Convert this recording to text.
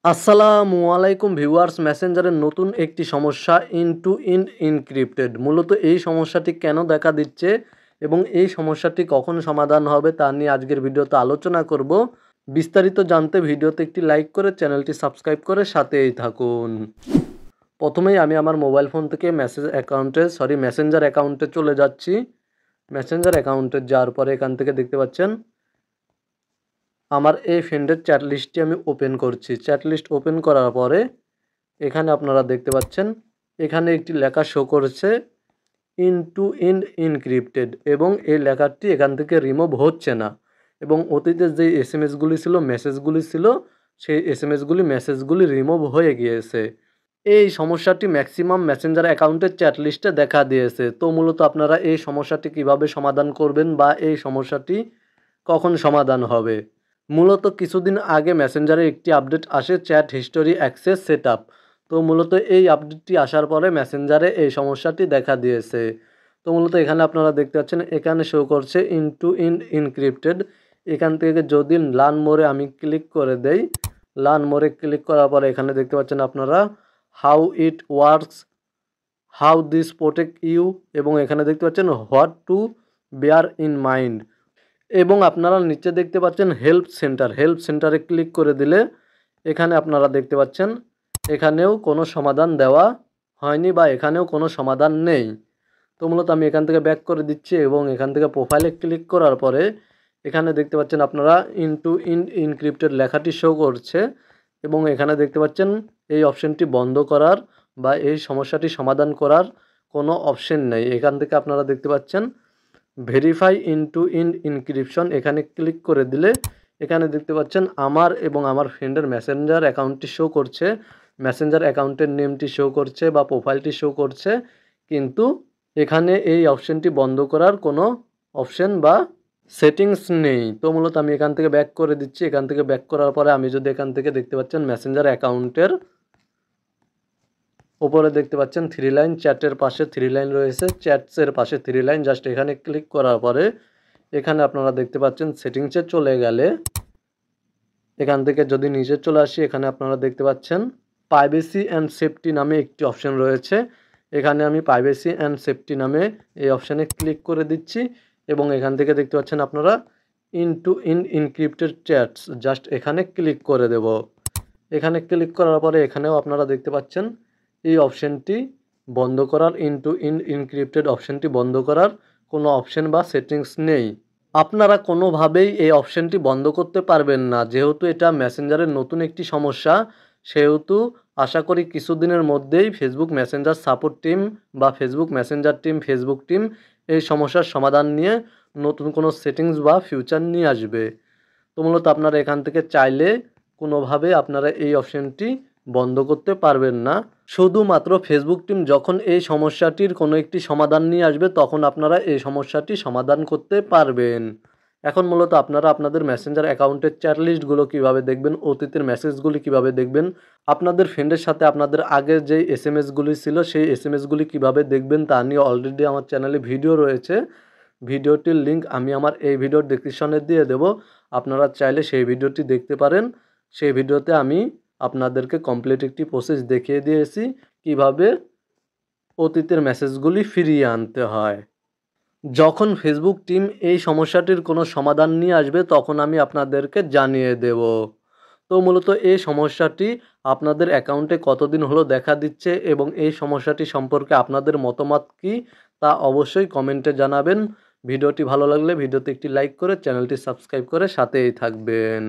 আসসালামু আলাইকুম ভিউয়ার্স, মেসেঞ্জারের নতুন একটি সমস্যা ইন্ড টু ইন্ড এনক্রিপ্টেড। মূলত এই সমস্যাটি কেন দেখা দিচ্ছে এবং এই সমস্যাটি কখন সমাধান হবে তা নিয়ে আজকের ভিডিওতে আলোচনা করব। বিস্তারিত জানতে ভিডিওতে একটি লাইক করে চ্যানেলটি সাবস্ক্রাইব করে সাথেই থাকুন। প্রথমেই আমি আমার মোবাইল ফোন থেকে মেসেঞ্জার অ্যাকাউন্টে চলে যাচ্ছি। মেসেঞ্জার অ্যাকাউন্টে যাওয়ার পরে এখান থেকে দেখতে পাচ্ছেন আমার এই ফ্রেন্ডের চ্যাট লিস্টটি আমি ওপেন করছি। চ্যাট লিস্ট ওপেন করার পরে এখানে আপনারা দেখতে পাচ্ছেন এখানে একটি লেখা শো করছে ইন্ড টু ইন্ড এনক্রিপ্টেড এবং এই লেখাটি এখান থেকে রিমুভ হচ্ছে না এবং অতীতে যে এসএমএসগুলি ছিল, মেসেজগুলি ছিল, সেই মেসেজগুলি রিমুভ হয়ে গিয়েছে। এই সমস্যাটি ম্যাক্সিমাম মেসেঞ্জার অ্যাকাউন্টের চ্যাট লিস্টে দেখা দিয়েছে। তো মূলত আপনারা এই সমস্যাটি কিভাবে সমাধান করবেন বা এই সমস্যাটি কখন সমাধান হবে? মূলত কিছুদিন আগে মেসেঞ্জারে একটি আপডেট আসে, চ্যাট হিস্টোরি অ্যাক্সেস সেটআপ। তো মূলত এই আপডেটটি আসার পরে মেসেঞ্জারে এই সমস্যাটি দেখা দিয়েছে। তো মূলত এখানে আপনারা দেখতে পাচ্ছেন এখানে শো করছে ইন্ড টু ইন্ড এনক্রিপ্টেড। এখান থেকে যদি লার্ন মোরে আমি ক্লিক করে দেই, লার্ন মোরে ক্লিক করার পরে এখানে দেখতে পাচ্ছেন আপনারা how it works, how this protect you এবং এখানে দেখতে পাচ্ছেন what to bear in mind এবং আপনারা নিচে দেখতে পাচ্ছেন হেল্প সেন্টারে ক্লিক করে দিলে এখানে আপনারা দেখতে পাচ্ছেন এখানেও কোনো সমাধান দেওয়া হয়নি বা এখানেও কোনো সমাধান নেই। তো মূলত আমি এখান থেকে ব্যাক করে দিচ্ছি এবং এখান থেকে প্রোফাইলে ক্লিক করার পরে এখানে দেখতে পাচ্ছেন আপনারা ইন্ড টু ইন্ড এনক্রিপ্টেড লেখাটি শো করছে এবং এখানে দেখতে পাচ্ছেন এই অপশনটি বন্ধ করার বা এই সমস্যাটি সমাধান করার কোনো অপশন নেই। এখান থেকে আপনারা দেখতে পাচ্ছেন ভেরিফাই ইন্ড টু ইন্ড এনক্রিপশন, এখানে ক্লিক করে দিলে এখানে দেখতে পাচ্ছেন আমার এবং আমার ফ্রেন্ডের মেসেঞ্জার অ্যাকাউন্টটি শো করছে, মেসেঞ্জার অ্যাকাউন্টের নেমটি শো করছে বা প্রোফাইলটি শো করছে, কিন্তু এখানে এই অপশনটি বন্ধ করার কোনো অপশন বা সেটিংস নেই। তো মূলত আমি এখান থেকে ব্যাক করে দিচ্ছি। এখান থেকে ব্যাক করার পরে আমি যদি এখান থেকে দেখতে পাচ্ছেন মেসেঞ্জার অ্যাকাউন্টের উপরে দেখতে পাচ্ছেন 3 লাইন, চ্যাটের পাশে 3 লাইন রয়েছে, চ্যাটসের পাশে 3 লাইন, জাস্ট এখানে ক্লিক করার পরে এখানে আপনারা দেখতে পাচ্ছেন সেটিংসে চলে গেলে এখান থেকে যদি নিচে চলে আসি এখানে আপনারা দেখতে পাচ্ছেন প্রাইভেসি অ্যান্ড সেফটি নামে একটি অপশন রয়েছে। এখানে আমি প্রাইভেসি অ্যান্ড সেফটি নামে এই অপশানে ক্লিক করে দিচ্ছি এবং এখান থেকে দেখতে পাচ্ছেন আপনারা ইন্ড টু ইন্ড এনক্রিপ্টেড চ্যাটস, জাস্ট এখানে ক্লিক করে দেব। এখানে ক্লিক করার পরে এখানেও আপনারা দেখতে পাচ্ছেন এই অপশানটি বন্ধ করার, ইন্ড টু ইন্ড এনক্রিপ্টেড অপশানটি বন্ধ করার কোনো অপশান বা সেটিংস নেই। আপনারা কোনোভাবেই এই অপশানটি বন্ধ করতে পারবেন না, যেহেতু এটা মেসেঞ্জারের নতুন একটি সমস্যা। সেহেতু আশা করি কিছুদিনের মধ্যেই ফেসবুক মেসেঞ্জার সাপোর্ট টিম বা Facebook Messenger team, Facebook team এই সমস্যার সমাধান নিয়ে নতুন কোনো সেটিংস বা ফিউচার নিয়ে আসবে। তো মূলত আপনারা এখান থেকে চাইলে কোনোভাবে আপনারা এই অপশানটি বন্ধ করতে পারবেন না। শুধুমাত্র ফেসবুক টিম যখন এই সমস্যাটির কোনো একটি সমাধান নিয়ে আসবে তখন আপনারা এই সমস্যাটি সমাধান করতে পারবেন। এখন মূলত আপনারা আপনাদের মেসেঞ্জার অ্যাকাউন্টের চ্যাট লিস্টগুলো কীভাবে দেখবেন, অতীতের মেসেজগুলি কীভাবে দেখবেন, আপনাদের ফ্রেন্ডের সাথে আপনাদের আগের যেই এসএমএসগুলি ছিল সেই এসএমএসগুলি কীভাবে দেখবেন তা নিয়ে অলরেডি আমার চ্যানেলে ভিডিও রয়েছে। ভিডিওটির লিঙ্ক আমি আমার এই ভিডিওর ডেসক্রিপশনে দিয়ে দেব, আপনারা চাইলে সেই ভিডিওটি দেখতে পারেন। সেই ভিডিওতে আমি আপনাদেরকে কমপ্লিট একটি প্রসেস দেখিয়ে দিয়েছি কিভাবে অতীতের মেসেজগুলি ফিরিয়ে আনতে হয়। যখন ফেসবুক টিম এই সমস্যাটির কোনো সমাধান নিয়ে আসবে তখন আমি আপনাদেরকে জানিয়ে দেব। তো মূলত এই সমস্যাটি আপনাদের অ্যাকাউন্টে কতদিন হলো দেখা দিচ্ছে এবং এই সমস্যাটি সম্পর্কে আপনাদের মতামত কী তা অবশ্যই কমেন্টে জানাবেন। ভিডিওটি ভালো লাগলে ভিডিওতে একটি লাইক করে চ্যানেলটি সাবস্ক্রাইব করে সাথেই থাকবেন।